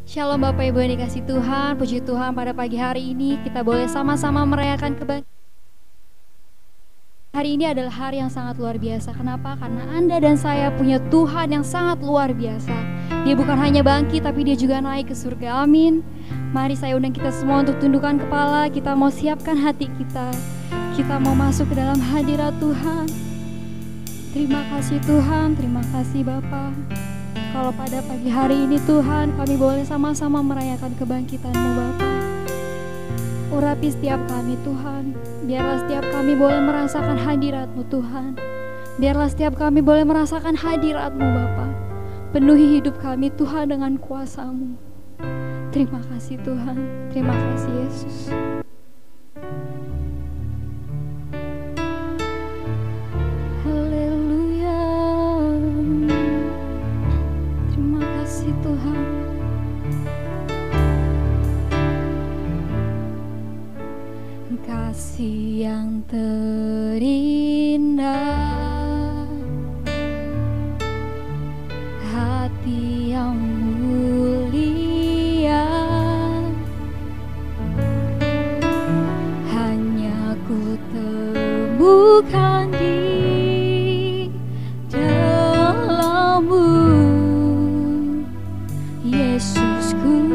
Shalom Bapak Ibu yang dikasih Tuhan, puji Tuhan pada pagi hari ini kita boleh sama-sama merayakan kebangkitan. Hari ini adalah hari yang sangat luar biasa. Kenapa? Karena Anda dan saya punya Tuhan yang sangat luar biasa. Dia bukan hanya bangkit tapi dia juga naik ke surga. Amin. Mari saya undang kita semua untuk tundukkan kepala. Kita mau siapkan hati kita. Kita mau masuk ke dalam hadirat Tuhan. Terima kasih Tuhan, terima kasih Bapa. Kalau pada pagi hari ini Tuhan, kami boleh sama-sama merayakan kebangkitan-Mu Bapa. Urapi setiap kami Tuhan. Biarlah setiap kami boleh merasakan hadirat-Mu Tuhan. Biarlah setiap kami boleh merasakan hadirat-Mu Bapa. Penuhi hidup kami Tuhan dengan kuasa-Mu. Terima kasih Tuhan. Terima kasih Yesus. Kasih yang terindah, hati yang mulia, hanya ku temukan di dalam-Mu, Yesusku.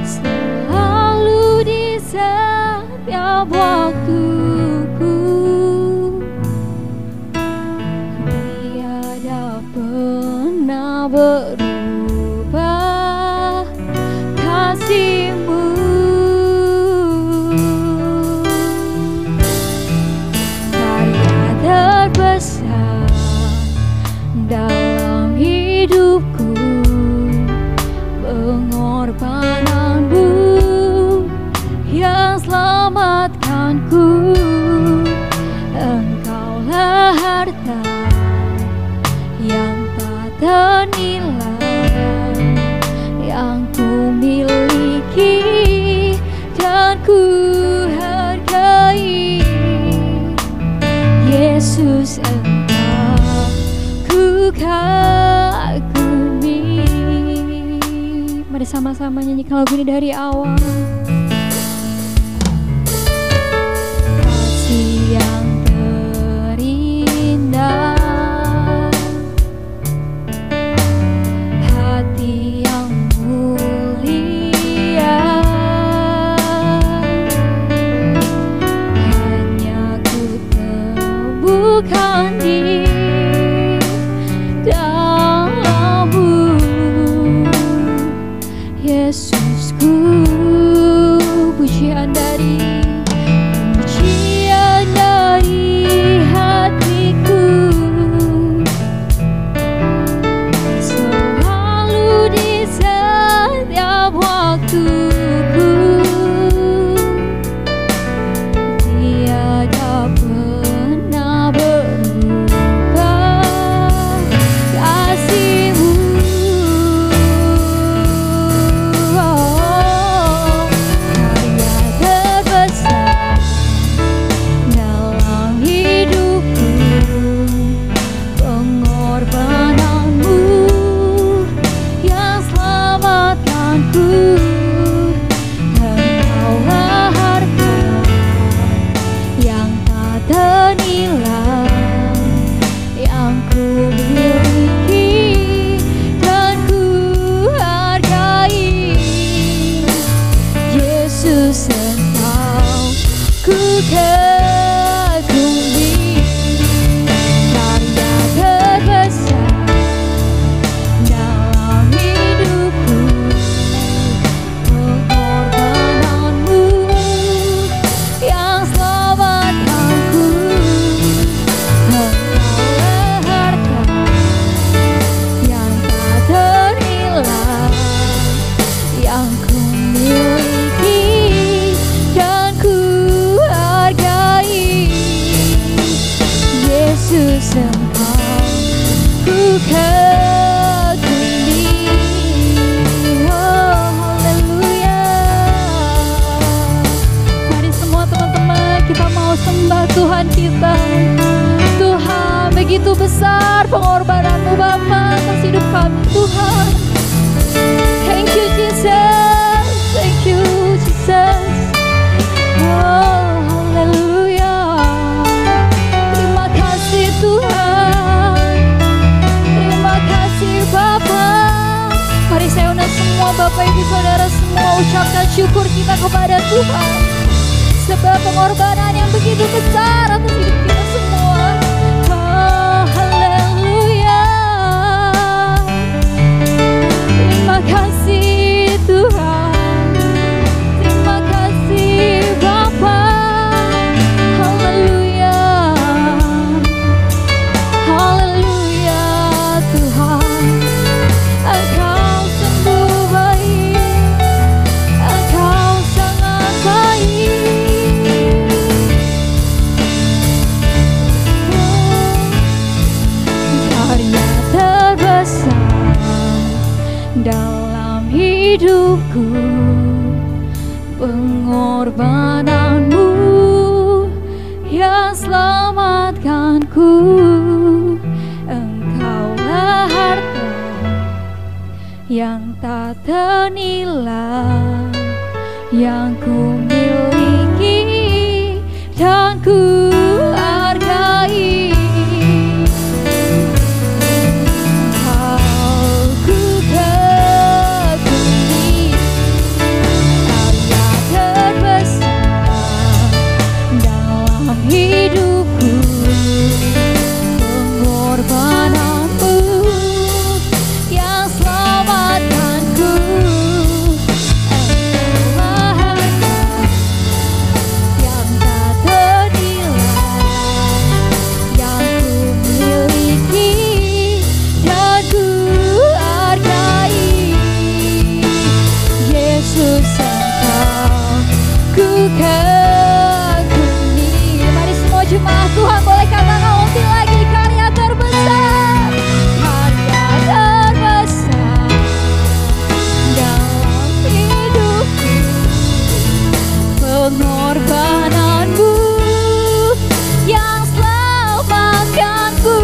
Selalu di setiap waktuku, tiada pernah berubah kasih-Mu. Karya terbesar dalam hidupku, pengorbanan-Mu yang selamatkanku. Engkaulah harta yang tak ternilai yang ku miliki dan ku hargai. Yesus, Engkau ku kagumi. Mari sama-sama nyanyikan lagu ini dari awal. Kasih yang terindah, hati yang mulia, hanya ku temukan di dalam-Mu, Yesusku. Pujian dari hatiku, selalu di setiap waktuku, tiada pernah berubah kasih-Mu. Karya terbesar sembah Tuhan kita. Tuhan, begitu besar pengorbanan-Mu Bapa atas hidup kami Tuhan. Thank you Jesus, thank you Jesus. Oh haleluya. Terima kasih Tuhan, terima kasih Bapa. Mari saya undang semua Bapak Ibu Saudara semua ucapkan syukur kita kepada Tuhan, sebab pengorbanan yang begitu besar atas hidup kita semua. Oh haleluya. Terima kasih Tuhan, terima kasih Bapa. Haleluya, haleluya Tuhan. Engkau sungguh baik, Engkau sangat baik. Karya terbesar dalam hidupku, pengorbanan-Mu yang selamatkanku. Engkaulah harta yang tak ternilai, yang ku miliki dan ku hargai. Aku kagumi karya terbesar dalam hidupku, pengorbanan-Mu yang selamatkanku. Engkaulah harta yang tak ternilai, yang ku miliki dan ku hargai. Yesus, Engkau ku kagumi. Mari semua jemaat Tuhan boleh katakan ulang lagi, karya terbesar, karya terbesar dalam hidupku, pengorbanan-Mu yang selamatkanku.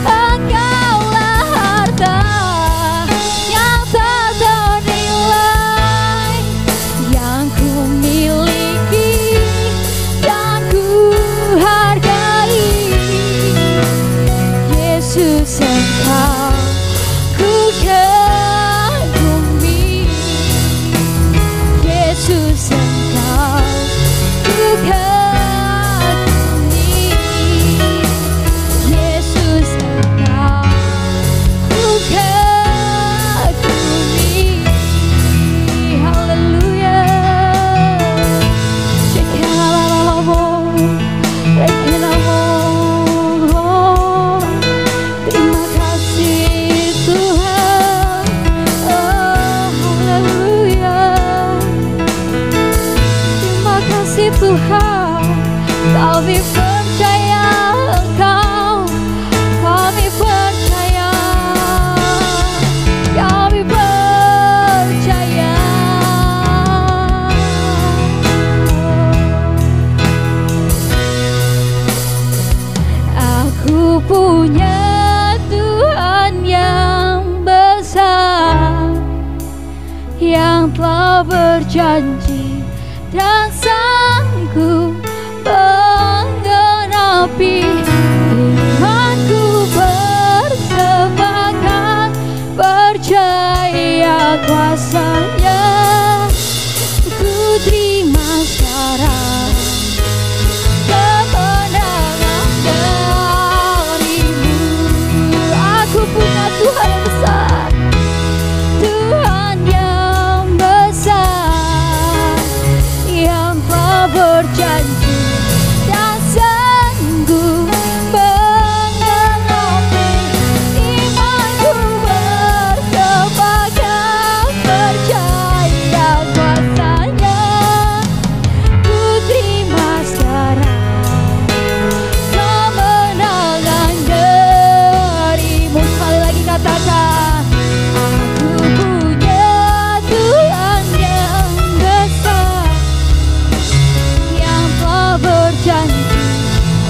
Engkaulah harta yang tak ternilai, yang ku miliki dan ku hargai. Yesus, Engkau ku kagumi. Yesus, Engkau ku kagumi. Yesus, Engkau ku kagumi. Haleluya. Terima kasih Tuhan. Oh haleluya. Terima kasih Tuhan. Kami percaya Engkau, kami percaya, kami percaya. Aku punya Tuhan yang besar, yang telah berjanji dan sanggup menggenapi. Imanku bersepakat, percaya kuasa-Nya. Ku terima syarat kemenangan dari-Mu. Aku punya Tuhan yang besar, Tuhan yang besar, yang telah berjanji dan sanggup menggenapi. Imanku bersepakat, percaya janji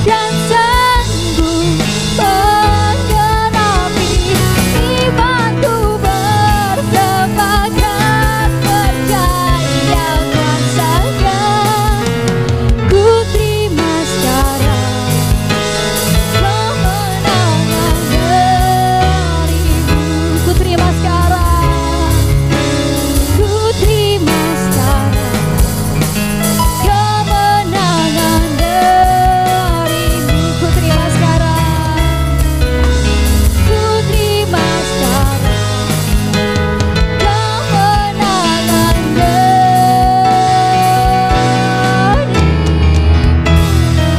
dan sanggup menggenapi imanku bersepakat percaya kuasanya. Ku terima sekarang kemenangan darimu. Ku terima sekarang, ku terima sekarang kemenangan darimu. Ku terima sekarang, ku terima sekarang kemenangan darimu.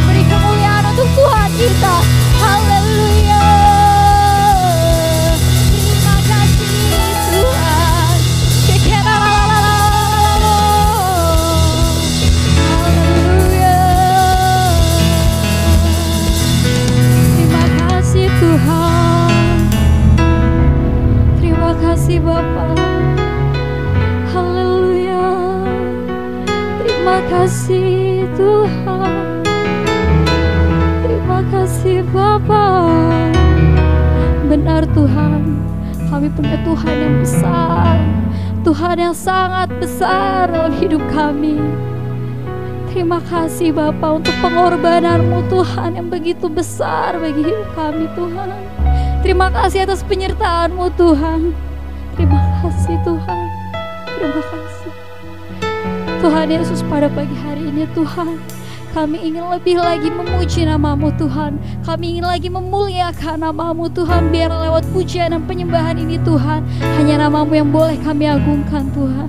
Beri kemuliaan untuk Tuhan kita. Haleluya. Terima kasih Tuhan. Haleluya. Terima kasih Tuhan. Terima kasih Bapa. Haleluya. Terima kasih Tuhan. Terima kasih Bapa. Benar Tuhan, kami punya Tuhan yang besar, Tuhan yang sangat besar dalam hidup kami. Terima kasih Bapa untuk pengorbanan-Mu Tuhan yang begitu besar bagi hidup kami Tuhan. Terima kasih atas penyertaan-Mu Tuhan. Terima kasih Tuhan. Terima kasih Tuhan Yesus. Pada pagi hari ini Tuhan, kami ingin lebih lagi memuji nama-Mu Tuhan. Kami ingin lagi memuliakan nama-Mu Tuhan. Biar lewat pujian dan penyembahan ini Tuhan, hanya nama-Mu yang boleh kami agungkan Tuhan.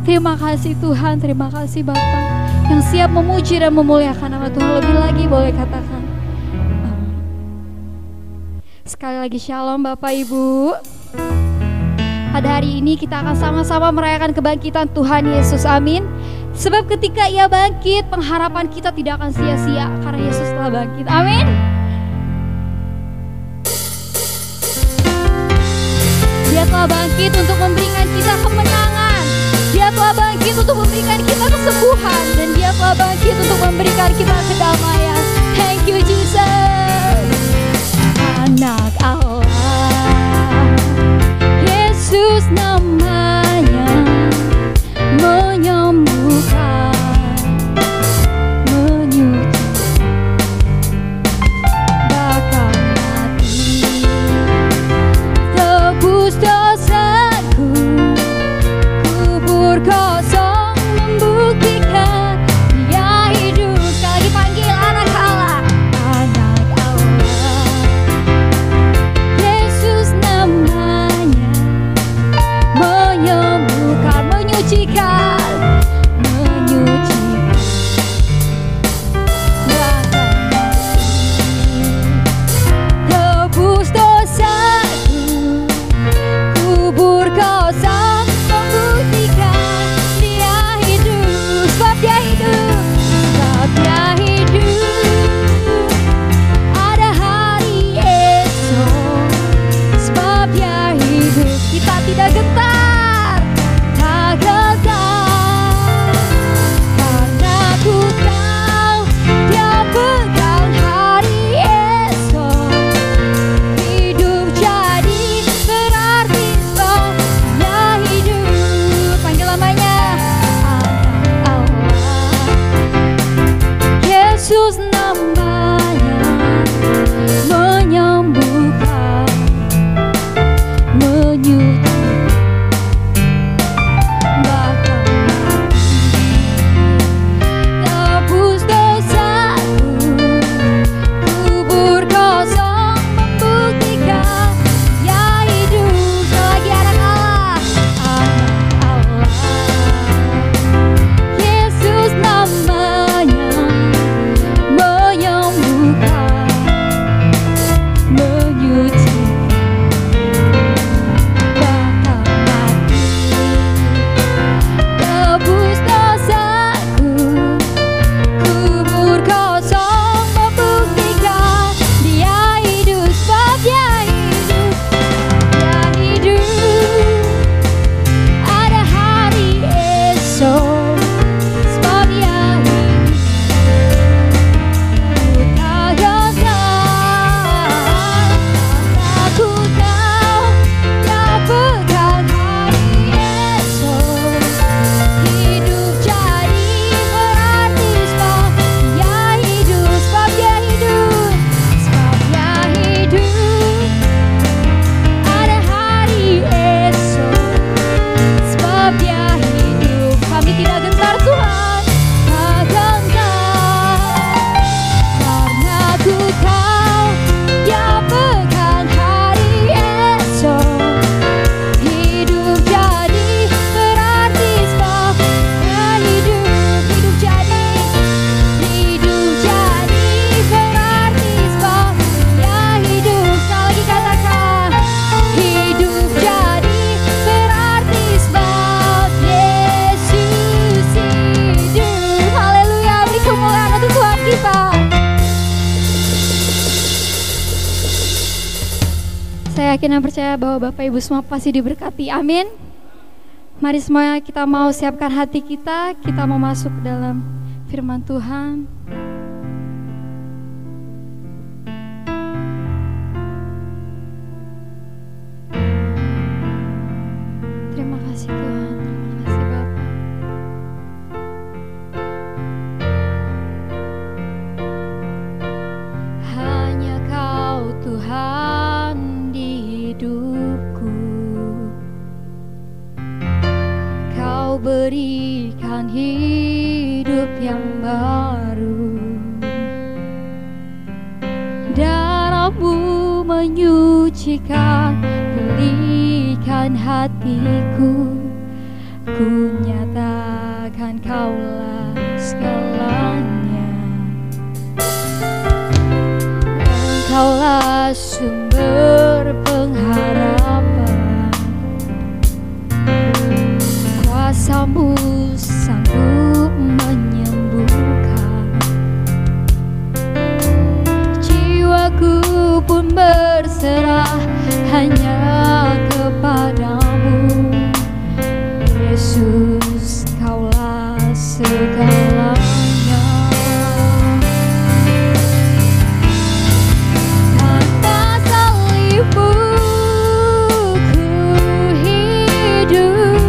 Terima kasih Tuhan. Terima kasih Bapa yang siap memuji dan memuliakan nama Tuhan. Lebih lagi boleh katakan amin. Sekali lagi shalom Bapak Ibu. Pada hari ini kita akan sama-sama merayakan kebangkitan Tuhan Yesus. Amin. Sebab ketika Ia bangkit, pengharapan kita tidak akan sia-sia karena Yesus telah bangkit. Amin. Dia telah bangkit untuk memberikan kita kemenangan. Dia telah bangkit untuk memberikan kita kesembuhan. Dan Dia telah bangkit untuk memberikan kita kedamaian. Thank you Jesus. Anak Allah, Yesus namanya, menyembuhkan, menyucikan, bahkan mati, tebus dosaku, kubur kosong membuktikan Saya yakin dan percaya bahwa Bapak Ibu semua pasti diberkati. Amin. Mari semua kita mau siapkan hati kita mau masuk dalam firman Tuhan. Terima kasih Tuhan, terima kasih Bapak. Hanya Kau Tuhan di hidupku, Kau berikan hidup yang baru. Darah-Mu menyucikan, pulihkan hatiku. Ku nyatakan Kaulah segalanya. Engkaulah sumber pengharapan, kuasa-Mu sanggup menyembuhkan. Jiwaku pun berserah hanya kepadamu. Yesus, Kaulah segalanya. Tanpa salib-Mu ku hidup,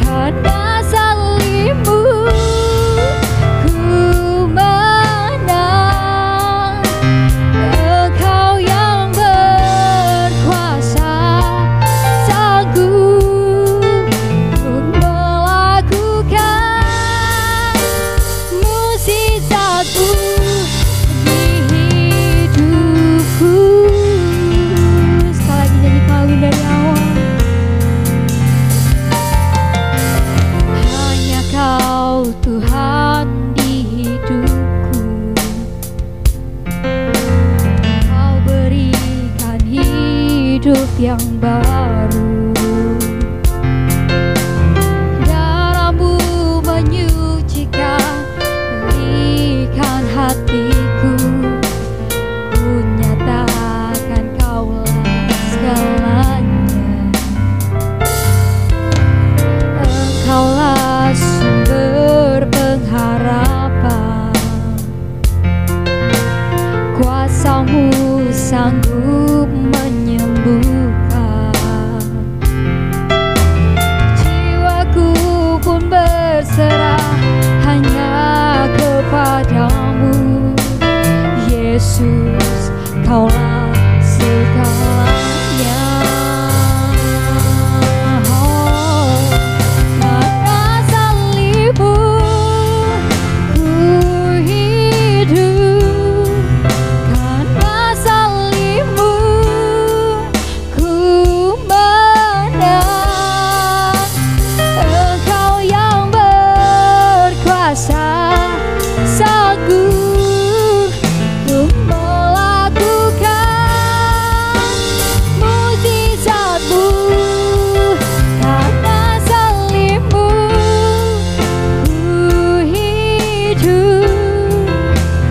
karena salib-Mu ku menang. Engkau yang berkuasa, sanggup untuk melakukan mukjizat-Mu di hidupku. Sekali lagi nyanyi kawin dari awal. Hanya Kau Tuhan di hidupku, Kau berikan hidup yang baru. Darah-Mu menyucikan, pulihkan hatiku. Ku nyatakan Kaulah segalanya. Engkaulah sumber pengharapan, kuasa-Mu sanggup menyembuhkan. Jiwaku pun berserah hanya kepadamu. Yesus, Kaulah segalanya. Oh, karena salib-Mu ku hidup, karena salib-Mu ku menang. Engkau yang berkuasa, sanggup untuk melakukan mukjizat-Mu. Karena salib-Mu ku hidup,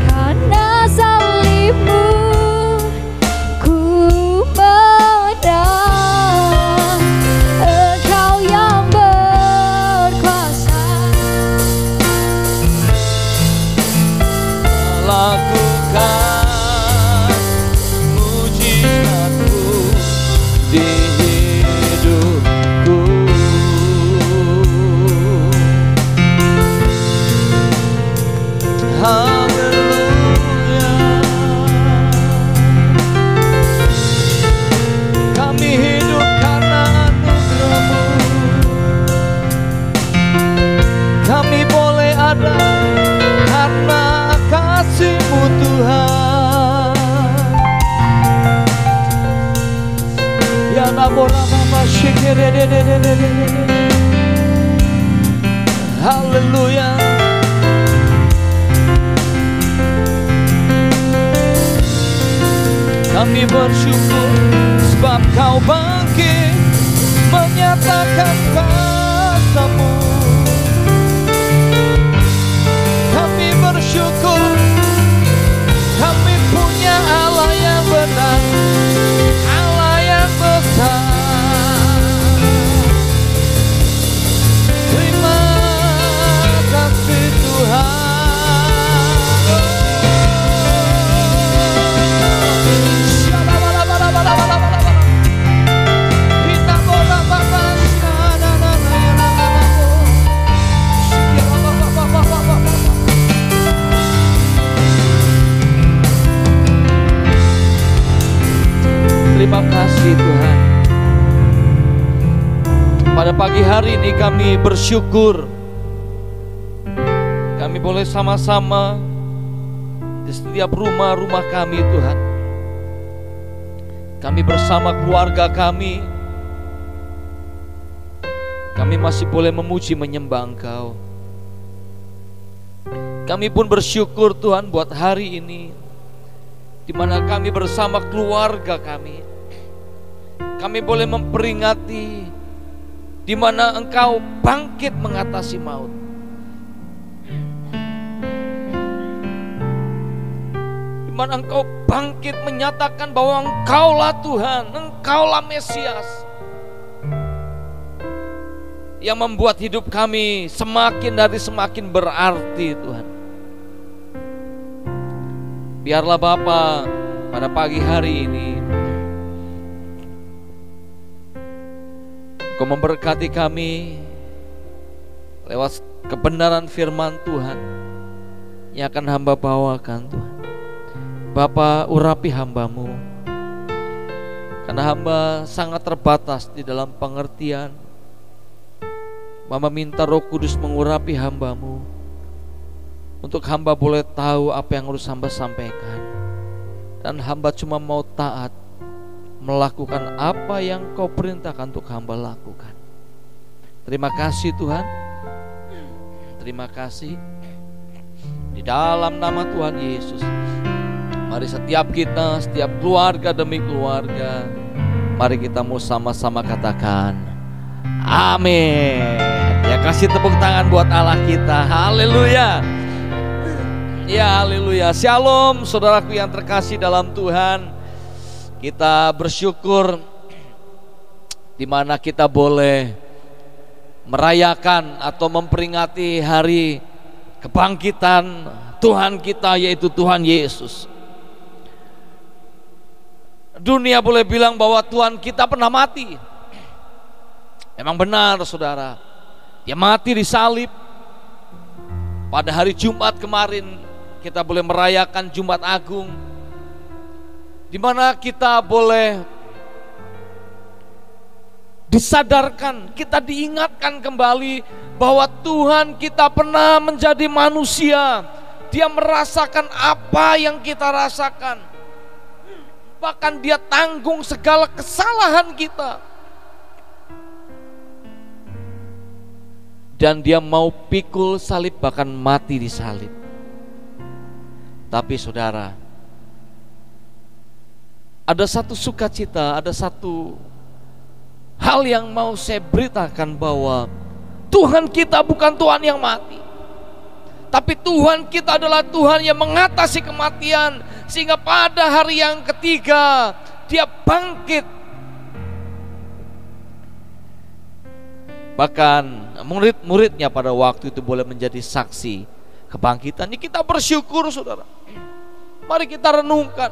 karena salib-Mu ku menang. Engkau yang berkuasa, lakukan mujizat-Mu di hidupku. Haleluya. Kami hidup karena anugerah-Mu. Kami boleh ada karena kasih-Mu Tuhan. Ya nabora mama shikere. Haleluya. Kami bersyukur sebab Kau bangkit menyatakan kuasa-Mu. Kami bersyukur kami punya Allah yang benar, Allah Pada pagi hari ini kami bersyukur kami boleh sama-sama di setiap rumah-rumah kami Tuhan. Kami bersama keluarga kami masih boleh memuji menyembah Engkau. Kami pun bersyukur Tuhan buat hari ini, di mana kami bersama keluarga kami boleh memperingati di mana Engkau bangkit mengatasi maut. Di mana Engkau bangkit menyatakan bahwa Engkaulah Tuhan, Engkaulah Mesias, yang membuat hidup kami semakin dari semakin berarti Tuhan. Biarlah Bapa pada pagi hari ini Engkau memberkati kami lewat kebenaran firman Tuhan yang akan hamba bawakan Tuhan. Bapa, urapi hamba-Mu, karena hamba sangat terbatas di dalam pengertian. Mama minta Roh Kudus mengurapi hamba-Mu, untuk hamba boleh tahu apa yang harus hamba sampaikan, dan hamba cuma mau taat melakukan apa yang Kau perintahkan untuk hamba lakukan. Terima kasih Tuhan, terima kasih. Di dalam nama Tuhan Yesus, mari setiap kita, setiap keluarga demi keluarga, mari kita mau sama-sama katakan amin. Ya, kasih tepuk tangan buat Allah kita. Haleluya. Ya, haleluya. Shalom saudaraku yang terkasih dalam Tuhan. Kita bersyukur di mana kita boleh merayakan atau memperingati hari kebangkitan Tuhan kita, yaitu Tuhan Yesus. Dunia boleh bilang bahwa Tuhan kita pernah mati. Emang benar saudara, Dia mati di salib. Pada hari Jumat kemarin kita boleh merayakan Jumat Agung, di mana kita boleh disadarkan, kita diingatkan kembali bahwa Tuhan kita pernah menjadi manusia. Dia merasakan apa yang kita rasakan, bahkan Dia tanggung segala kesalahan kita. Dan Dia mau pikul salib, bahkan mati di salib. Tapi saudara, ada satu sukacita, ada satu hal yang mau saya beritakan, bahwa Tuhan kita bukan Tuhan yang mati, tapi Tuhan kita adalah Tuhan yang mengatasi kematian, sehingga pada hari yang ketiga Dia bangkit. Bahkan murid-muridnya pada waktu itu boleh menjadi saksi kebangkitan. Ini kita bersyukur saudara. Mari kita renungkan,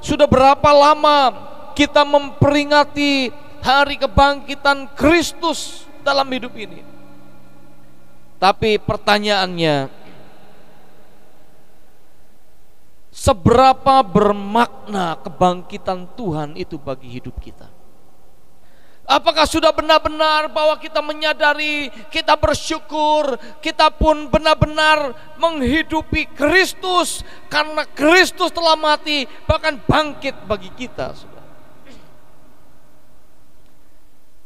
sudah berapa lama kita memperingati hari kebangkitan Kristus dalam hidup ini. Tapi pertanyaannya, seberapa bermakna kebangkitan Tuhan itu bagi hidup kita? Apakah sudah benar-benar bahwa kita menyadari, kita bersyukur, kita pun benar-benar menghidupi Kristus, karena Kristus telah mati bahkan bangkit bagi kita.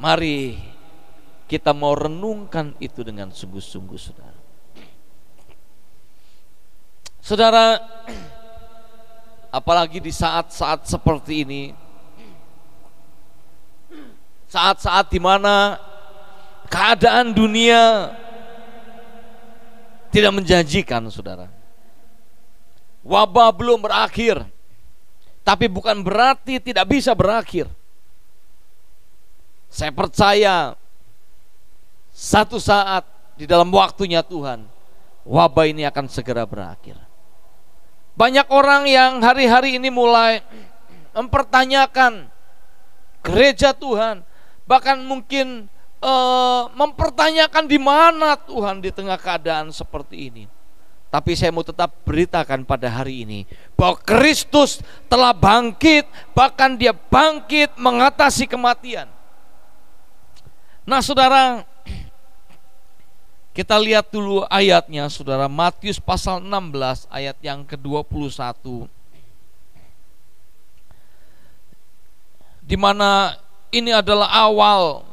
Mari kita mau renungkan itu dengan sungguh-sungguh saudara. Saudara, apalagi di saat-saat seperti ini, saat-saat di mana keadaan dunia tidak menjanjikan saudara. Wabah belum berakhir, tapi bukan berarti tidak bisa berakhir. Saya percaya satu saat di dalam waktunya Tuhan, wabah ini akan segera berakhir. Banyak orang yang hari-hari ini mulai mempertanyakan gereja Tuhan, bahkan mungkin mempertanyakan di mana Tuhan di tengah keadaan seperti ini. Tapi saya mau tetap beritakan pada hari ini bahwa Kristus telah bangkit, bahkan Dia bangkit mengatasi kematian. Nah saudara, kita lihat dulu ayatnya saudara. Matius pasal 16 ayat yang ke-21, di mana ini adalah awal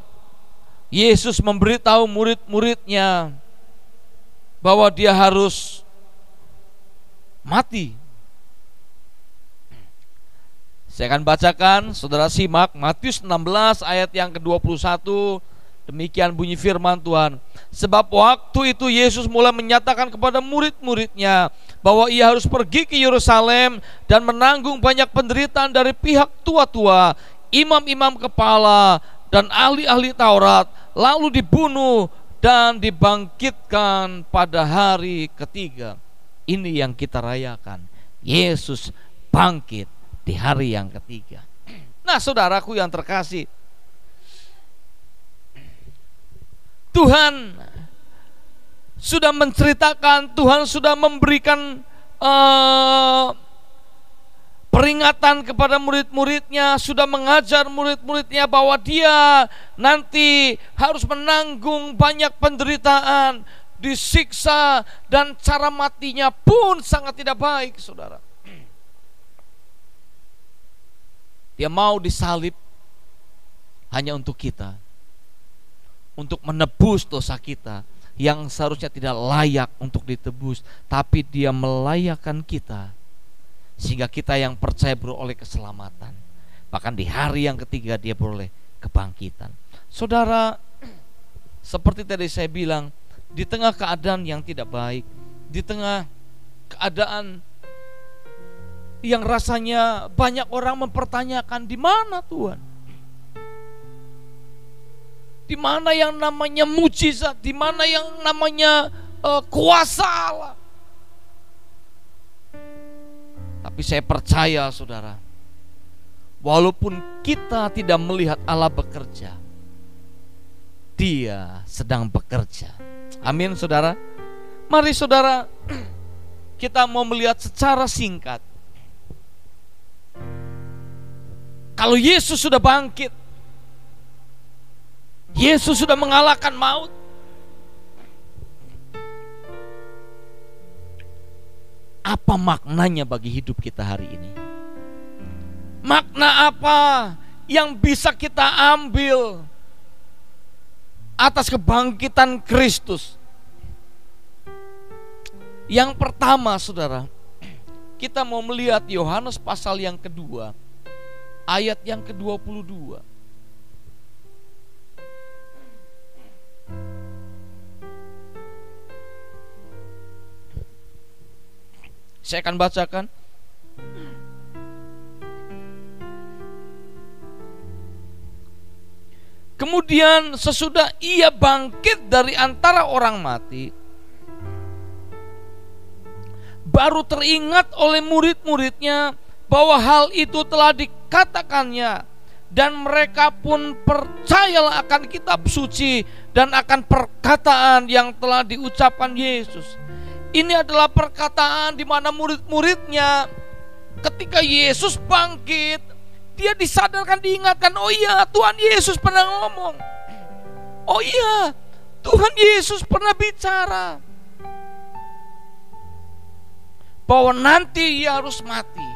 Yesus memberitahu murid-muridnya bahwa dia harus mati. Saya akan bacakan, saudara simak Matius 16 ayat yang ke-21. Demikian bunyi firman Tuhan. Sebab waktu itu Yesus mulai menyatakan kepada murid-muridnya bahwa ia harus pergi ke Yerusalem dan menanggung banyak penderitaan dari pihak tua-tua, imam-imam kepala, dan ahli-ahli Taurat, lalu dibunuh dan dibangkitkan pada hari ketiga. Ini yang kita rayakan, Yesus bangkit di hari yang ketiga. Nah saudaraku yang terkasih, Tuhan sudah menceritakan, Tuhan sudah memberikan peringatan kepada murid-muridnya, sudah mengajar murid-muridnya bahwa dia nanti harus menanggung banyak penderitaan, disiksa, dan cara matinya pun sangat tidak baik, saudara. Dia mau disalib hanya untuk kita, untuk menebus dosa kita yang seharusnya tidak layak untuk ditebus, tapi dia melayakkan kita sehingga kita yang percaya beroleh keselamatan. Bahkan di hari yang ketiga dia beroleh kebangkitan. Saudara, seperti tadi saya bilang, di tengah keadaan yang tidak baik, di tengah keadaan yang rasanya banyak orang mempertanyakan, di mana Tuhan? Di mana yang namanya mujizat? Di mana yang namanya kuasa Allah? Tapi saya percaya saudara, walaupun kita tidak melihat Allah bekerja, Dia sedang bekerja. Amin saudara. Mari saudara, kita mau melihat secara singkat. Kalau Yesus sudah bangkit, Yesus sudah mengalahkan maut, apa maknanya bagi hidup kita hari ini? Makna apa yang bisa kita ambil atas kebangkitan Kristus? Yang pertama saudara, kita mau melihat Yohanes pasal yang kedua, ayat yang ke-22. Saya akan bacakan. Kemudian sesudah ia bangkit dari antara orang mati, baru teringat oleh murid-muridnya bahwa hal itu telah dikatakannya, dan mereka pun percayalah akan kitab suci dan akan perkataan yang telah diucapkan Yesus. Ini adalah perkataan di mana murid-muridnya ketika Yesus bangkit, dia disadarkan, diingatkan, oh iya Tuhan Yesus pernah ngomong, oh iya Tuhan Yesus pernah bicara bahwa nanti ia harus mati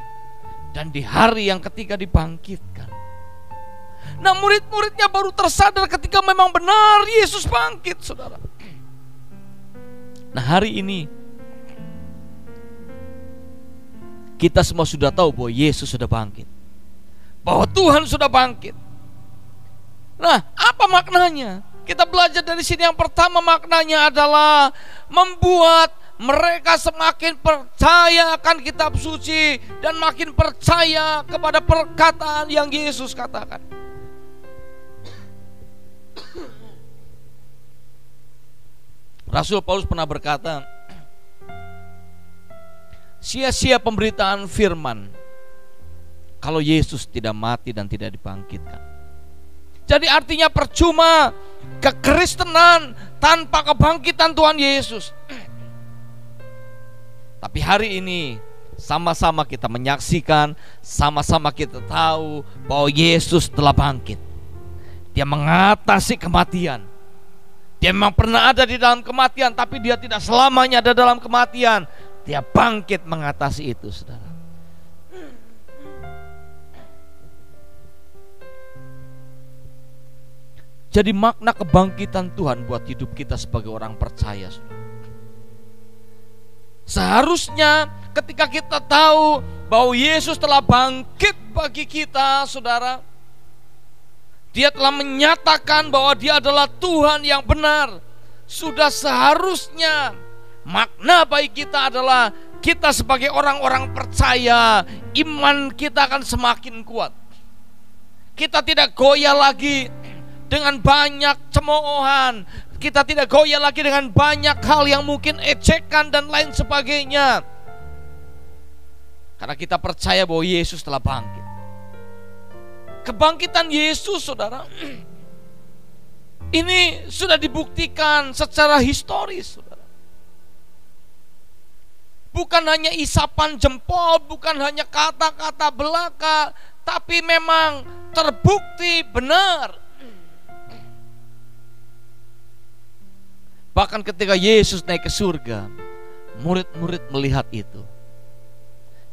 dan di hari yang ketiga dibangkitkan. Nah murid-muridnya baru tersadar ketika memang benar Yesus bangkit, saudara. Nah hari ini kita semua sudah tahu bahwa Yesus sudah bangkit, bahwa Tuhan sudah bangkit. Nah apa maknanya? Kita belajar dari sini. Yang pertama maknanya adalah membuat mereka semakin percaya akan kitab suci dan makin percaya kepada perkataan yang Yesus katakan. Rasul Paulus pernah berkata, sia-sia pemberitaan firman kalau Yesus tidak mati dan tidak dibangkitkan. Jadi artinya percuma kekristenan tanpa kebangkitan Tuhan Yesus. Tapi hari ini sama-sama kita menyaksikan, sama-sama kita tahu bahwa Yesus telah bangkit. Dia mengatasi kematian. Dia memang pernah ada di dalam kematian, tapi dia tidak selamanya ada dalam kematian. Dia bangkit mengatasi itu, saudara. Jadi makna kebangkitan Tuhan buat hidup kita sebagai orang percaya, saudara. Seharusnya ketika kita tahu bahwa Yesus telah bangkit bagi kita, saudara, Dia telah menyatakan bahwa Dia adalah Tuhan yang benar. Sudah seharusnya makna bagi kita adalah kita sebagai orang-orang percaya, iman kita akan semakin kuat. Kita tidak goyah lagi dengan banyak cemoohan. Kita tidak goyah lagi dengan banyak hal yang mungkin ejekan dan lain sebagainya. Karena kita percaya bahwa Yesus telah bangkit. Kebangkitan Yesus, saudara, ini sudah dibuktikan secara historis, saudara. Bukan hanya isapan jempol, bukan hanya kata-kata belaka, tapi memang terbukti benar. Bahkan ketika Yesus naik ke surga, murid-murid melihat itu.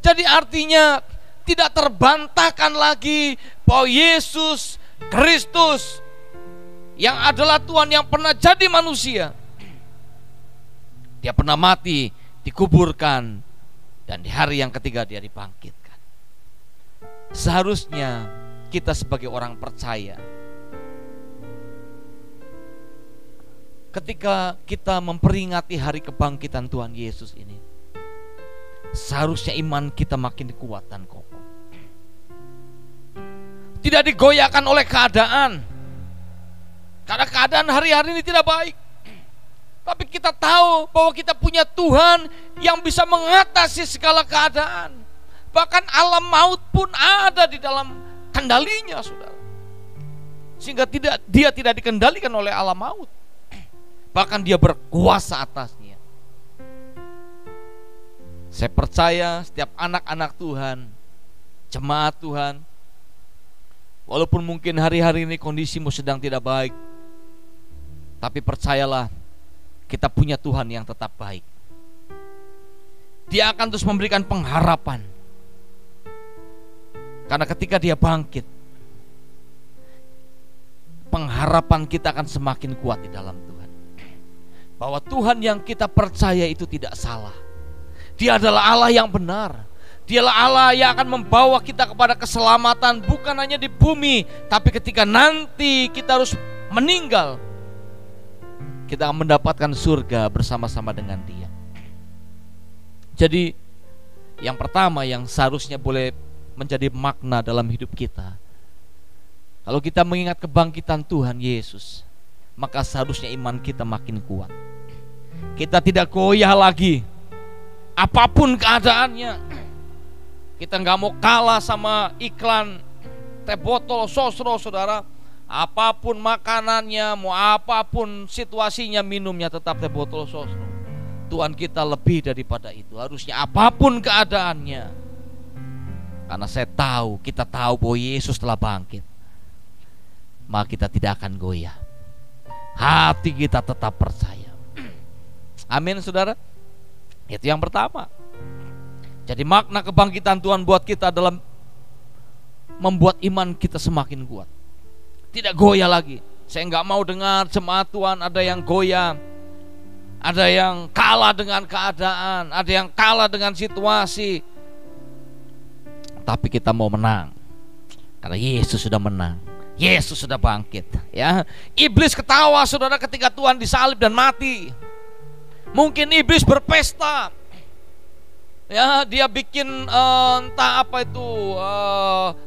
Jadi artinya tidak terbantahkan lagi bahwa Yesus Kristus yang adalah Tuhan yang pernah jadi manusia, Dia pernah mati, dikuburkan, dan di hari yang ketiga Dia dibangkitkan. Seharusnya kita sebagai orang percaya, ketika kita memperingati hari kebangkitan Tuhan Yesus ini, seharusnya iman kita makin kuat dan kokoh. Tidak digoyahkan oleh keadaan, karena keadaan hari-hari ini tidak baik. Tapi kita tahu bahwa kita punya Tuhan yang bisa mengatasi segala keadaan. Bahkan alam maut pun ada di dalam kendalinya, saudara. Sehingga dia tidak dikendalikan oleh alam maut. Bahkan Dia berkuasa atasnya. Saya percaya setiap anak-anak Tuhan, jemaat Tuhan, walaupun mungkin hari-hari ini kondisimu sedang tidak baik, tapi percayalah, kita punya Tuhan yang tetap baik. Dia akan terus memberikan pengharapan. Karena ketika Dia bangkit, pengharapan kita akan semakin kuat di dalam Tuhan. Bahwa Tuhan yang kita percaya itu tidak salah. Dia adalah Allah yang benar. Dialah Allah yang akan membawa kita kepada keselamatan, bukan hanya di bumi, tapi ketika nanti kita harus meninggal, kita akan mendapatkan surga bersama-sama dengan Dia. Jadi yang pertama yang seharusnya boleh menjadi makna dalam hidup kita, kalau kita mengingat kebangkitan Tuhan Yesus, maka seharusnya iman kita makin kuat. Kita tidak goyah lagi apapun keadaannya. Kita gak mau kalah sama iklan teh botol sosro, saudara. Apapun makanannya, mau apapun situasinya, minumnya tetap teh botol sosro. Tuhan kita lebih daripada itu. Harusnya apapun keadaannya, karena kita tahu bahwa Yesus telah bangkit, maka kita tidak akan goyah. Hati kita tetap percaya. Amin, saudara. Itu yang pertama. Jadi makna kebangkitan Tuhan buat kita adalah membuat iman kita semakin kuat. Tidak goyah lagi. Saya gak mau dengar jemaat Tuhan ada yang goyah, ada yang kalah dengan keadaan, ada yang kalah dengan situasi. Tapi kita mau menang, karena Yesus sudah menang. Yesus sudah bangkit, ya. Iblis ketawa, saudara, ketika Tuhan disalib dan mati. Mungkin iblis berpesta, ya, dia bikin entah apa itu,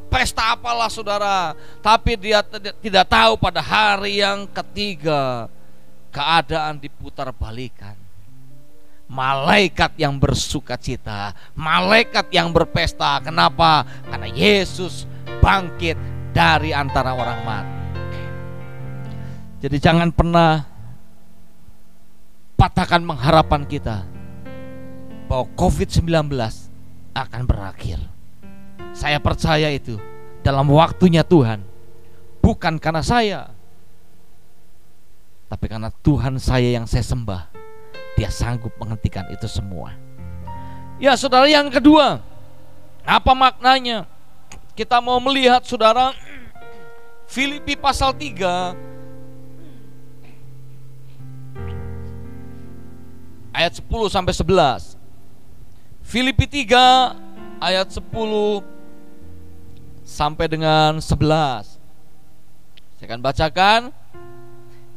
pesta apalah, saudara. Tapi dia tidak tahu pada hari yang ketiga keadaan diputar balikan. Malaikat yang bersukacita, malaikat yang berpesta. Kenapa? Karena Yesus bangkit dari antara orang mati. Jadi jangan pernah patahkan pengharapan kita bahwa COVID-19 akan berakhir. Saya percaya itu dalam waktunya Tuhan. bukan karena saya, tapi karena Tuhan saya yang saya sembah. Dia sanggup menghentikan itu semua. Ya saudara, yang kedua, apa maknanya? Kita mau melihat saudara, Filipi pasal 3 ayat 10 sampai 11. Filipi 3 ayat 10 sampai dengan 11. Saya akan bacakan.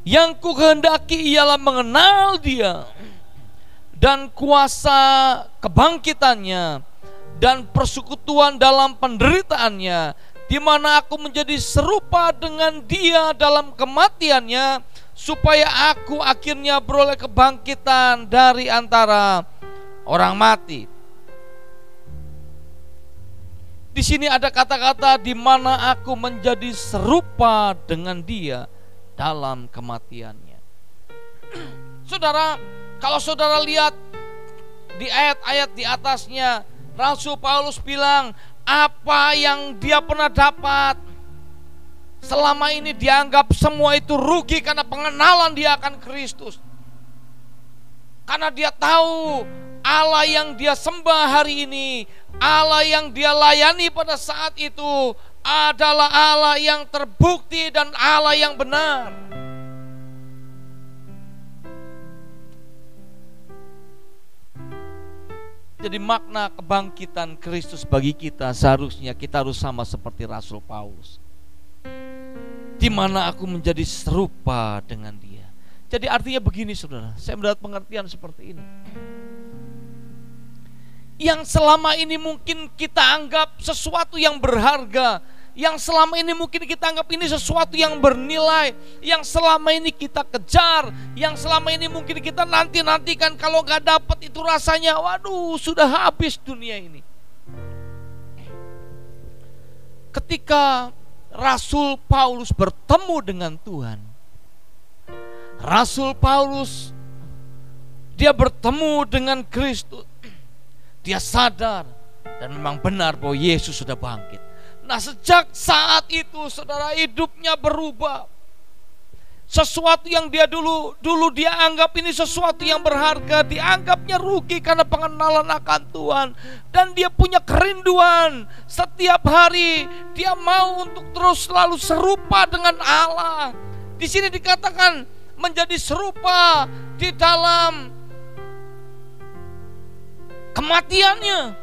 Yang kukehendaki ialah mengenal Dia dan kuasa kebangkitannya dan persekutuan dalam penderitaannya, di mana aku menjadi serupa dengan Dia dalam kematiannya, supaya aku akhirnya beroleh kebangkitan dari antara orang mati. Di sini ada kata-kata di mana aku menjadi serupa dengan Dia dalam kematiannya. Saudara, kalau saudara lihat di ayat-ayat di atasnya, Rasul Paulus bilang apa yang dia pernah dapat selama ini dianggap semua itu rugi karena pengenalan dia akan Kristus. Karena dia tahu Allah yang dia sembah hari ini, Allah yang dia layani pada saat itu adalah Allah yang terbukti dan Allah yang benar. Jadi makna kebangkitan Kristus bagi kita, seharusnya kita harus sama seperti Rasul Paulus, di mana aku menjadi serupa dengan Dia. Jadi artinya begini saudara, saya mendapat pengertian seperti ini. Yang selama ini mungkin kita anggap sesuatu yang berharga, yang selama ini mungkin kita anggap ini sesuatu yang bernilai, yang selama ini kita kejar, yang selama ini mungkin kita nanti-nantikan, kalau gak dapat itu rasanya waduh sudah habis dunia ini. Ketika Rasul Paulus bertemu dengan Tuhan, Rasul Paulus dia bertemu dengan Kristus, dia sadar dan memang benar bahwa Yesus sudah bangkit. Nah, sejak saat itu saudara, hidupnya berubah. Sesuatu yang dia dulu dia anggap ini sesuatu yang berharga, dianggapnya rugi karena pengenalan akan Tuhan. Dan dia punya kerinduan setiap hari, dia mau untuk terus selalu serupa dengan Allah. Di sini dikatakan menjadi serupa di dalam kematiannya,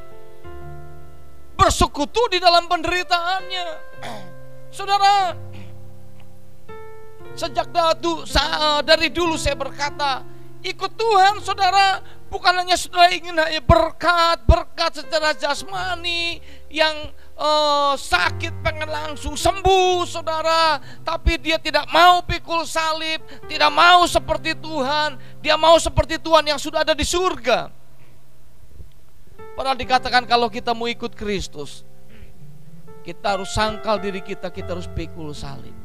bersekutu di dalam penderitaannya. Saudara, sejak dari dulu saya berkata, ikut Tuhan saudara, bukan hanya saudara ingin berkat secara jasmani, yang sakit pengen langsung sembuh saudara, tapi dia tidak mau pikul salib, tidak mau seperti Tuhan, dia mau seperti Tuhan yang sudah ada di surga. Padahal dikatakan kalau kita mau ikut Kristus, kita harus sangkal diri kita harus pikul salib.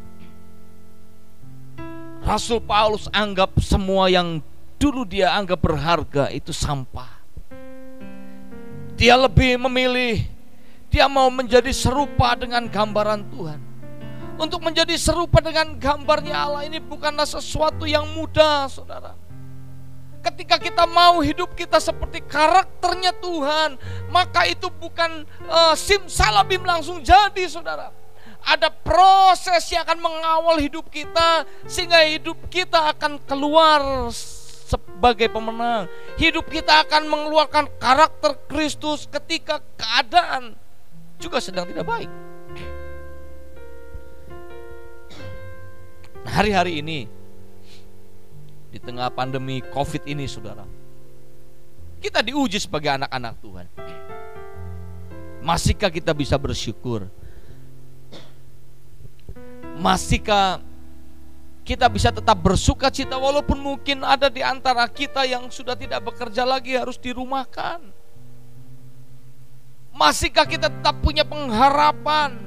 Rasul Paulus anggap semua yang dulu dia anggap berharga itu sampah. Dia lebih memilih, dia mau menjadi serupa dengan gambaran Tuhan. Untuk menjadi serupa dengan gambarnya Allah ini bukanlah sesuatu yang mudah saudara. Ketika kita mau hidup kita seperti karakternya Tuhan, maka itu bukan simsalabim langsung jadi saudara. Ada proses yang akan mengawal hidup kita, sehingga hidup kita akan keluar sebagai pemenang. Hidup kita akan mengeluarkan karakter Kristus ketika keadaan juga sedang tidak baik. Nah, hari-hari ini di tengah pandemi COVID ini saudara, kita diuji sebagai anak-anak Tuhan. Masihkah kita bisa bersyukur? Masihkah kita bisa tetap bersuka cita walaupun mungkin ada di antara kita yang sudah tidak bekerja lagi, harus dirumahkan? Masihkah kita tetap punya pengharapan?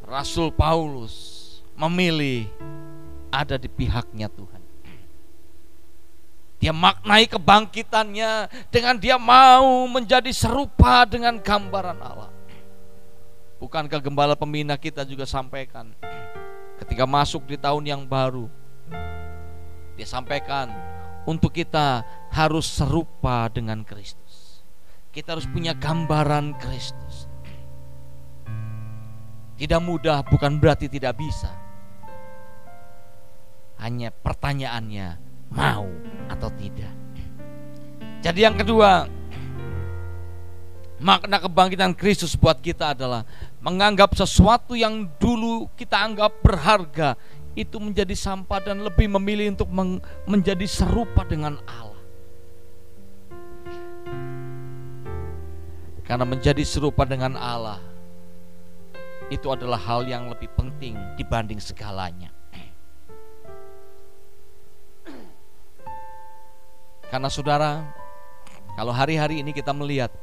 Rasul Paulus memilih ada di pihaknya Tuhan. Dia maknai kebangkitannya dengan dia mau menjadi serupa dengan gambaran Allah. Bukankah gembala pembina kita juga sampaikan ketika masuk di tahun yang baru, dia sampaikan untuk kita harus serupa dengan Kristus. Kita harus punya gambaran Kristus. Tidak mudah bukan berarti tidak bisa. Hanya pertanyaannya mau atau tidak. Jadi yang kedua, makna kebangkitan Kristus buat kita adalah menganggap sesuatu yang dulu kita anggap berharga itu menjadi sampah dan lebih memilih untuk menjadi serupa dengan Allah. Karena menjadi serupa dengan Allah itu adalah hal yang lebih penting dibanding segalanya. Karena saudara, kalau hari-hari ini kita melihat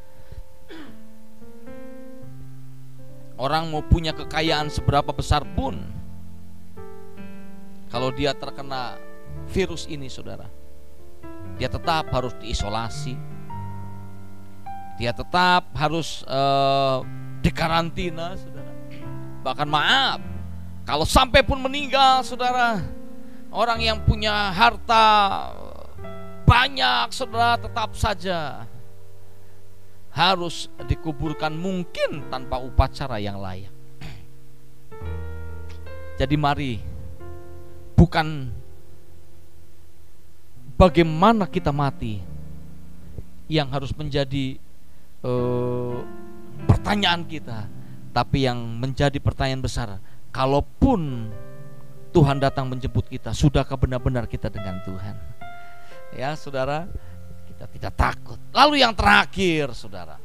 orang mau punya kekayaan seberapa besar pun, kalau dia terkena virus ini saudara, dia tetap harus diisolasi, dia tetap harus dikarantina saudara. Bahkan maaf, kalau sampai pun meninggal saudara, orang yang punya harta banyak saudara tetap saja harus dikuburkan mungkin tanpa upacara yang layak. Jadi mari, bukan bagaimana kita mati yang harus menjadi pertanyaan kita, tapi yang menjadi pertanyaan besar, kalaupun Tuhan datang menjemput kita, sudahkah benar-benar kita dengan Tuhan? Ya saudara, kita tidak takut. Lalu yang terakhir saudara,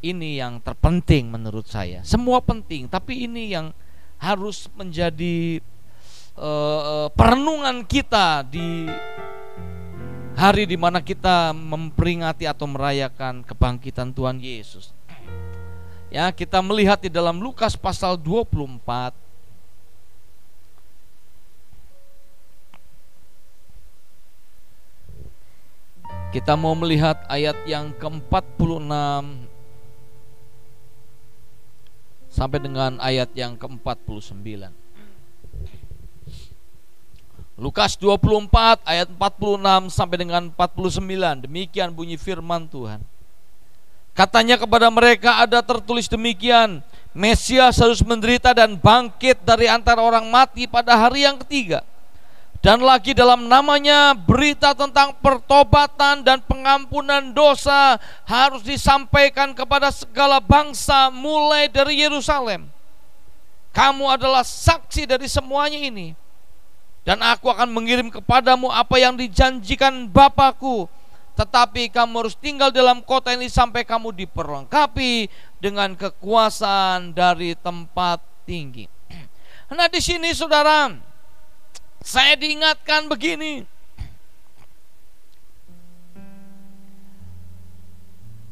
ini yang terpenting menurut saya. Semua penting, tapi ini yang harus menjadi perenungan kita di hari di mana kita memperingati atau merayakan kebangkitan Tuhan Yesus. Ya, kita melihat di dalam Lukas pasal 24. Kita mau melihat ayat yang ke-46 sampai dengan ayat yang ke-49. Lukas 24 ayat 46 sampai dengan 49. Demikian bunyi firman Tuhan. Katanya kepada mereka, ada tertulis demikian, Mesias harus menderita dan bangkit dari antara orang mati pada hari yang ketiga. Dan lagi dalam namanya berita tentang pertobatan dan pengampunan dosa harus disampaikan kepada segala bangsa mulai dari Yerusalem. Kamu adalah saksi dari semuanya ini. Dan aku akan mengirim kepadamu apa yang dijanjikan Bapakku. Tetapi kamu harus tinggal dalam kota ini sampai kamu diperlengkapi dengan kekuasaan dari tempat tinggi. Nah di sini saudara, saya diingatkan begini.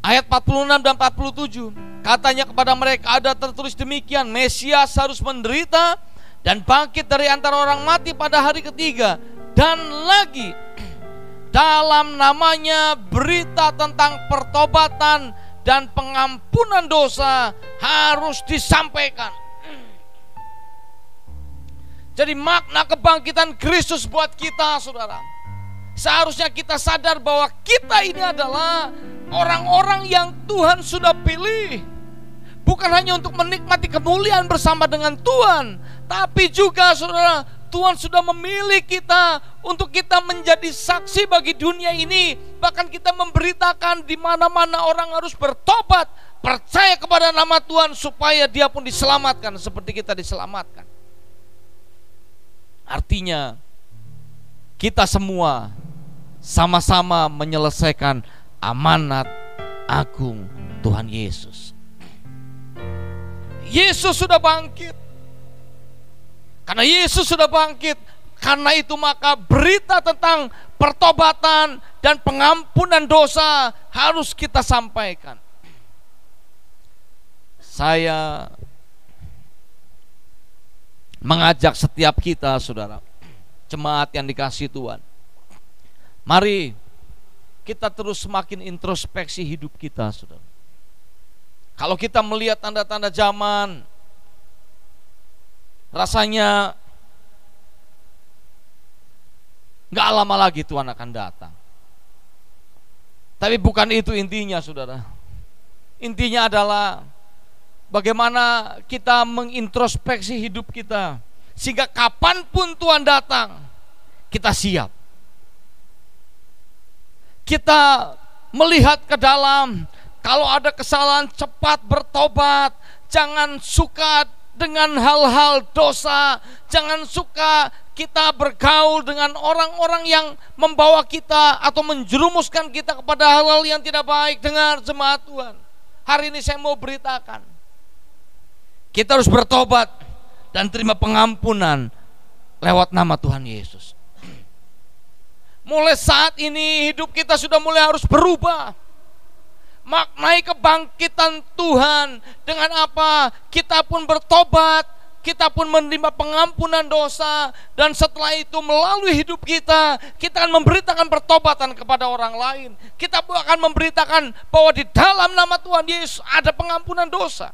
Ayat 46 dan 47, katanya kepada mereka, ada tertulis demikian, Mesias harus menderita dan bangkit dari antara orang mati pada hari ketiga. Dan lagi dalam namanya berita tentang pertobatan dan pengampunan dosa harus disampaikan. Jadi makna kebangkitan Kristus buat kita saudara, seharusnya kita sadar bahwa kita ini adalah orang-orang yang Tuhan sudah pilih. Bukan hanya untuk menikmati kemuliaan bersama dengan Tuhan, tapi juga saudara, Tuhan sudah memilih kita untuk kita menjadi saksi bagi dunia ini. Bahkan kita memberitakan di mana-mana orang harus bertobat, percaya kepada nama Tuhan supaya dia pun diselamatkan seperti kita diselamatkan. Artinya kita semua sama-sama menyelesaikan amanat agung Tuhan Yesus. Yesus sudah bangkit. Karena Yesus sudah bangkit, karena itu maka berita tentang pertobatan dan pengampunan dosa harus kita sampaikan. Saya mengajak setiap kita saudara, jemaat yang dikasihi Tuhan, mari kita terus semakin introspeksi hidup kita saudara. Kalau kita melihat tanda-tanda zaman, rasanya gak lama lagi Tuhan akan datang. Tapi bukan itu intinya, saudara. Intinya adalah bagaimana kita mengintrospeksi hidup kita, sehingga kapanpun Tuhan datang, kita siap. Kita melihat ke dalam, kalau ada kesalahan cepat bertobat. Jangan suka dengan hal-hal dosa. Jangan suka kita bergaul dengan orang-orang yang membawa kita atau menjerumuskan kita kepada hal-hal yang tidak baik. Dengar jemaat Tuhan, hari ini saya mau beritakan, kita harus bertobat dan terima pengampunan lewat nama Tuhan Yesus. Mulai saat ini hidup kita sudah mulai harus berubah. Maknai kebangkitan Tuhan dengan apa? Kita pun bertobat, kita pun menerima pengampunan dosa, dan setelah itu melalui hidup kita akan memberitakan pertobatan kepada orang lain. Kita akan memberitakan bahwa di dalam nama Tuhan Yesus ada pengampunan dosa.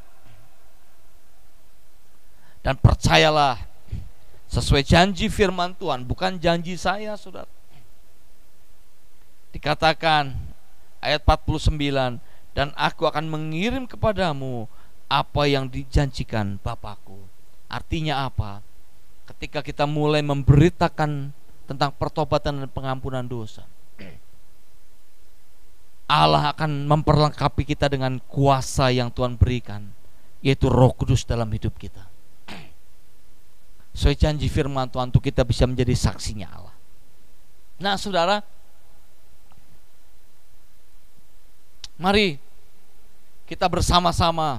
Dan percayalah, sesuai janji firman Tuhan, bukan janji saya, saudara. Dikatakan ayat 49, dan aku akan mengirim kepadamu apa yang dijanjikan Bapakku. Artinya apa? Ketika kita mulai memberitakan tentang pertobatan dan pengampunan dosa, Allah akan memperlengkapi kita dengan kuasa yang Tuhan berikan, yaitu Roh Kudus dalam hidup kita. Sesuai janji firman Tuhan, untuk kita bisa menjadi saksinya Allah. Nah, saudara, mari kita bersama-sama,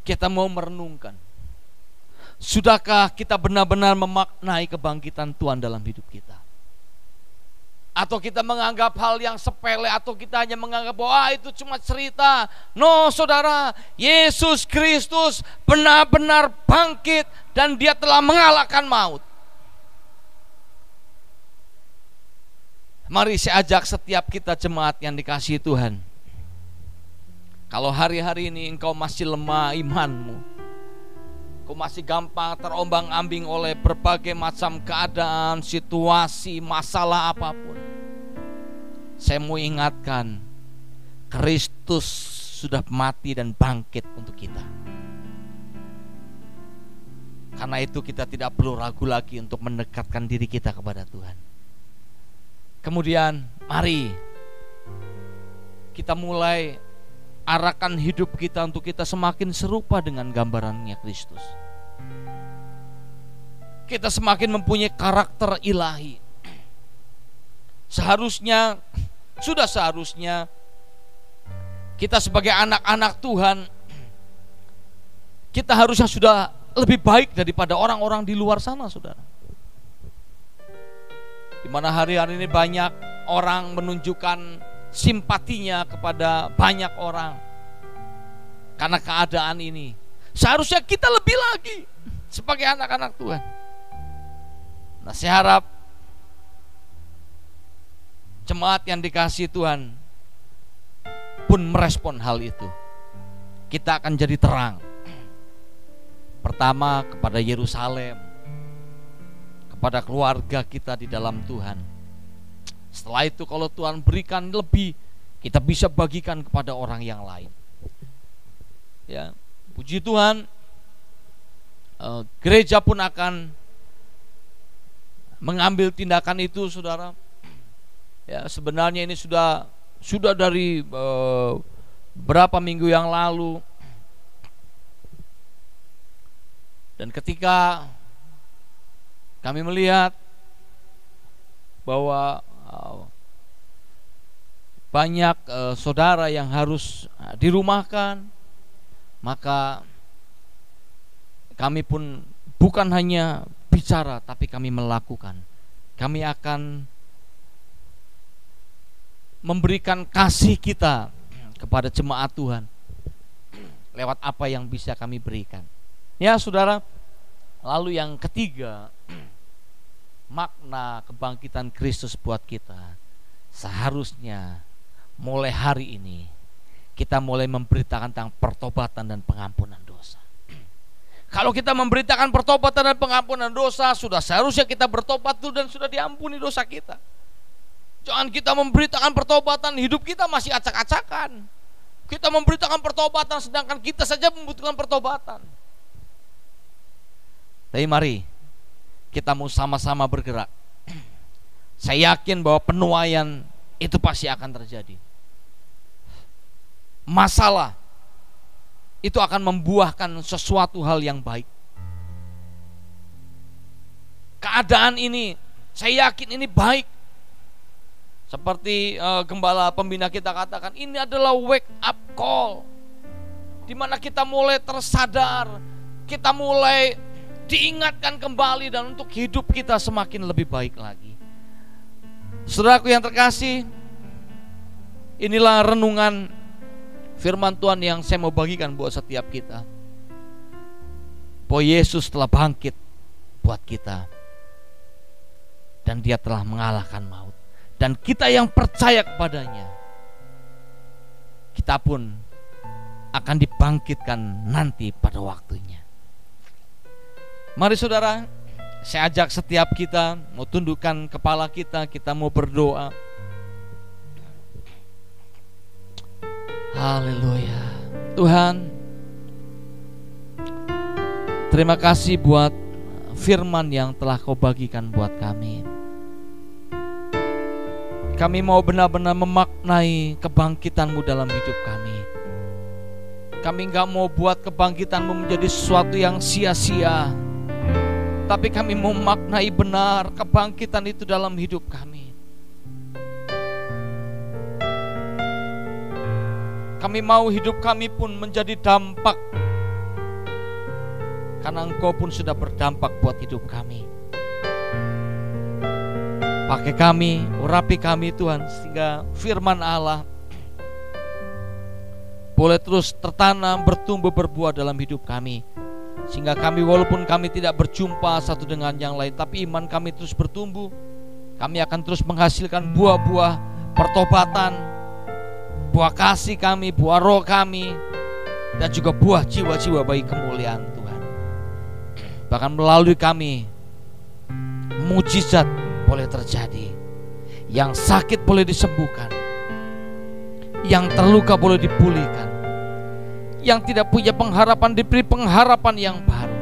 kita mau merenungkan, sudahkah kita benar-benar memaknai kebangkitan Tuhan dalam hidup kita? Atau kita menganggap hal yang sepele, atau kita hanya menganggap bahwa itu cuma cerita. No, saudara, Yesus Kristus benar-benar bangkit dan Dia telah mengalahkan maut. Mari saya ajak setiap kita jemaat yang dikasihi Tuhan, kalau hari-hari ini engkau masih lemah imanmu, engkau masih gampang terombang-ambing oleh berbagai macam keadaan, situasi, masalah apapun, saya mau ingatkan, Kristus sudah mati dan bangkit untuk kita. Karena itu kita tidak perlu ragu lagi untuk mendekatkan diri kita kepada Tuhan. Kemudian mari kita mulai arahkan hidup kita untuk kita semakin serupa dengan gambarannya Kristus. Kita semakin mempunyai karakter ilahi. Seharusnya, sudah seharusnya kita sebagai anak-anak Tuhan, kita harusnya sudah lebih baik daripada orang-orang di luar sana, saudara. Di mana hari-hari ini banyak orang menunjukkan simpatinya kepada banyak orang karena keadaan ini. Seharusnya kita lebih lagi sebagai anak-anak Tuhan. Nah, saya harap jemaat yang dikasihi Tuhan pun merespon hal itu. Kita akan jadi terang. Pertama kepada Yerusalem, kepada keluarga kita di dalam Tuhan. Setelah itu kalau Tuhan berikan lebih, kita bisa bagikan kepada orang yang lain. Ya, puji Tuhan, gereja pun akan mengambil tindakan itu, saudara. Ya, sebenarnya ini sudah dari berapa minggu yang lalu. Dan ketika kami melihat bahwa banyak saudara yang harus dirumahkan, maka kami pun bukan hanya bicara, tapi kami melakukan. Kami akan memberikan kasih kita kepada jemaat Tuhan lewat apa yang bisa kami berikan. Ya, saudara, lalu yang ketiga, makna kebangkitan Kristus buat kita. Seharusnya mulai hari ini kita mulai memberitakan tentang pertobatan dan pengampunan dosa. Kalau kita memberitakan pertobatan dan pengampunan dosa, sudah seharusnya kita bertobat dulu dan sudah diampuni dosa kita. Jangan kita memberitakan pertobatan, hidup kita masih acak-acakan. Kita memberitakan pertobatan sedangkan kita saja membutuhkan pertobatan. Tapi mari kita mau sama-sama bergerak. Saya yakin bahwa penuaian itu pasti akan terjadi. Masalah itu akan membuahkan sesuatu hal yang baik. Keadaan ini, saya yakin ini baik. Seperti gembala pembina kita katakan, ini adalah wake up call, di mana kita mulai tersadar, kita mulai diingatkan kembali dan untuk hidup kita semakin lebih baik lagi. Saudaraku yang terkasih, inilah renungan firman Tuhan yang saya mau bagikan buat setiap kita, bahwa Yesus telah bangkit buat kita dan Dia telah mengalahkan maut. Dan kita yang percaya kepadanya, kita pun akan dibangkitkan nanti pada waktunya. Mari saudara, saya ajak setiap kita mau tundukkan kepala kita mau berdoa. Haleluya. Tuhan, terima kasih buat firman yang telah Kau bagikan buat kami. Kami mau benar-benar memaknai kebangkitan-Mu dalam hidup kami. Kami gak mau buat kebangkitan-Mu menjadi sesuatu yang sia-sia, tapi kami mau memaknai benar kebangkitan itu dalam hidup kami. Kami mau hidup kami pun menjadi dampak, karena Engkau pun sudah berdampak buat hidup kami. Pakai kami, urapi kami Tuhan, sehingga firman Allah boleh terus tertanam, bertumbuh, berbuah dalam hidup kami. Sehingga kami, walaupun kami tidak berjumpa satu dengan yang lain, tapi iman kami terus bertumbuh. Kami akan terus menghasilkan buah-buah pertobatan, buah kasih kami, buah roh kami, dan juga buah jiwa-jiwa bagi kemuliaan Tuhan. Bahkan melalui kami, mujizat boleh terjadi, yang sakit boleh disembuhkan, yang terluka boleh dipulihkan, yang tidak punya pengharapan diberi pengharapan yang baru.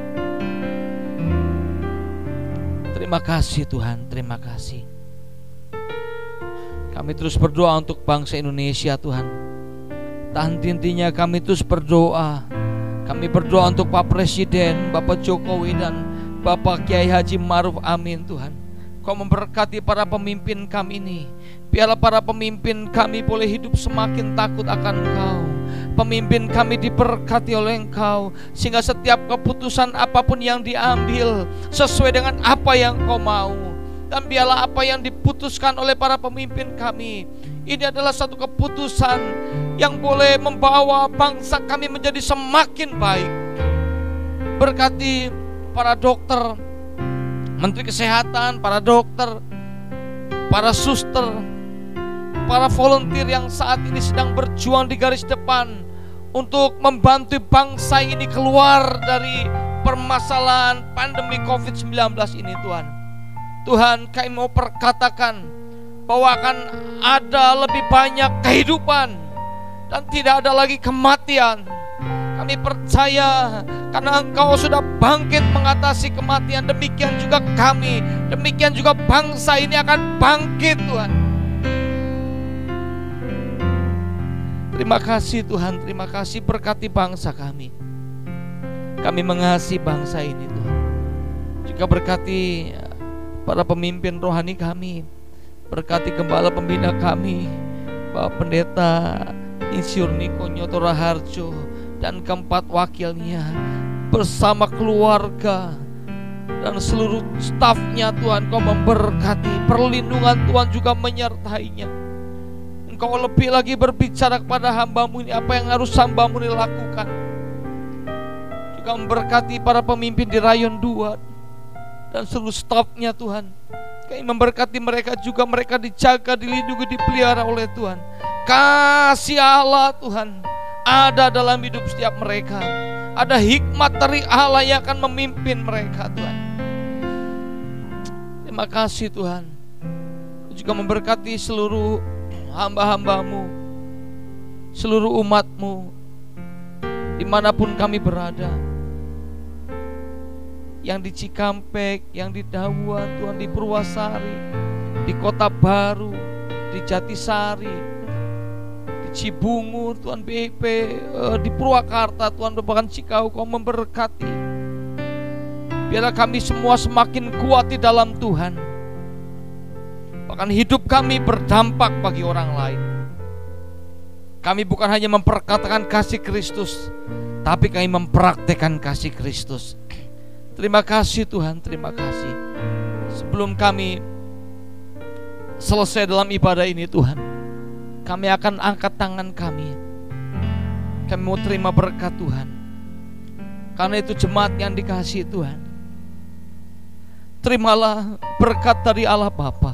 Terima kasih Tuhan, terima kasih. Kami terus berdoa untuk bangsa Indonesia Tuhan. Tak henti-hentinya kami terus berdoa. Kami berdoa untuk Pak Presiden, Bapak Jokowi dan Bapak Kiai Haji Ma'ruf Amin Tuhan. Kau memberkati para pemimpin kami ini. Biarlah para pemimpin kami boleh hidup semakin takut akan Engkau. Pemimpin kami diberkati oleh Engkau, sehingga setiap keputusan apapun yang diambil sesuai dengan apa yang Kau mau. Dan biarlah apa yang diputuskan oleh para pemimpin kami, ini adalah satu keputusan yang boleh membawa bangsa kami menjadi semakin baik. Berkati para dokter, Menteri Kesehatan, para dokter, para suster, para volunteer yang saat ini sedang berjuang di garis depan untuk membantu bangsa ini keluar dari permasalahan pandemi COVID-19 ini Tuhan. Tuhan, kami mau perkatakan bahwa akan ada lebih banyak kehidupan dan tidak ada lagi kematian. Kami percaya karena Engkau sudah bangkit mengatasi kematian, demikian juga kami, demikian juga bangsa ini akan bangkit Tuhan. Terima kasih Tuhan, terima kasih, berkati bangsa kami. Kami mengasihi bangsa ini Tuhan. Juga berkati para pemimpin rohani kami, berkati gembala pembina kami, Bapak Pendeta Insinyur Niko Nyoto Raharjo dan keempat wakilnya bersama keluarga dan seluruh stafnya Tuhan. Kau memberkati, perlindungan Tuhan juga menyertainya. Engkau lebih lagi berbicara kepada hamba-Mu ini, apa yang harus hamba-Mu ini lakukan. Juga memberkati para pemimpin di Rayon 2 dan seluruh stafnya Tuhan. Kami memberkati mereka juga, mereka dijaga, dilindungi, dipelihara oleh Tuhan. Kasih Allah Tuhan ada dalam hidup setiap mereka. Ada hikmat dari Allah yang akan memimpin mereka, Tuhan. Terima kasih Tuhan. Juga memberkati seluruh hamba-hambamu, seluruh umatmu, dimanapun kami berada, yang di Cikampek, yang di Dawuan, Tuhan, di Purwasari, di Kota Baru, di Jatisari, Cibungur, Tuhan, BIP, di Purwakarta, Tuhan, bahkan Cikau, Kau memberkati. Biarlah kami semua semakin kuat di dalam Tuhan. Bahkan hidup kami berdampak bagi orang lain. Kami bukan hanya memperkatakan kasih Kristus, tapi kami mempraktekkan kasih Kristus. Terima kasih Tuhan, terima kasih. Sebelum kami selesai dalam ibadah ini Tuhan, kami akan angkat tangan kami. Kami mau terima berkat Tuhan. Karena itu jemaat yang dikasihi Tuhan, terimalah berkat dari Allah Bapa,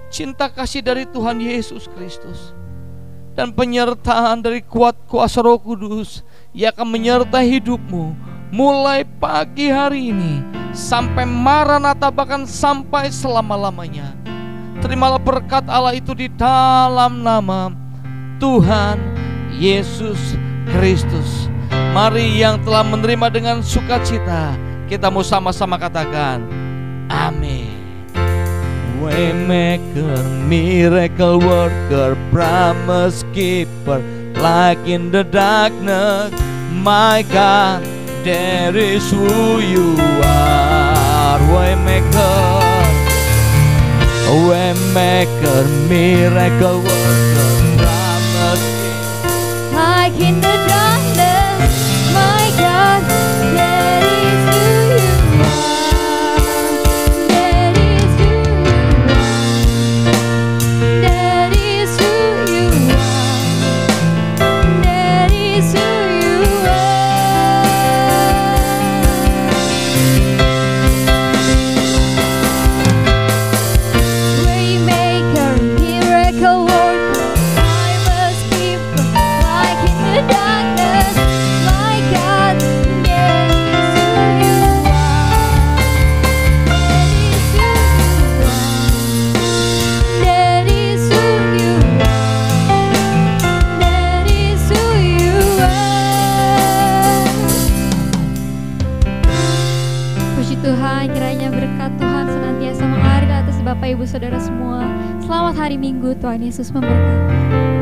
cinta kasih dari Tuhan Yesus Kristus, dan penyertaan dari kuat kuasa Roh Kudus yang akan menyertai hidupmu mulai pagi hari ini sampai Maranatha, bahkan sampai selama-lamanya. Terimalah berkat Allah itu di dalam nama Tuhan Yesus Kristus. Mari yang telah menerima dengan sukacita, kita mau sama-sama katakan amin. Waymaker, miracle worker, promise keeper, like in the darkness, my God, there is who you are. Waymaker, miracle worker, promise keeper, Like in the darkness, my God, that is who you are. That is who you are. That is who you are. That is who you are. Waymaker, miracle worker, promise keeper, like in the darkness, my God, that is who you are. That is who you are. That is who you are. Puji Tuhan, kiranya berkat Tuhan senantiasa mengalir atas Bapak Ibu Saudara semua. Selamat hari Minggu, Tuhan Yesus memberkati.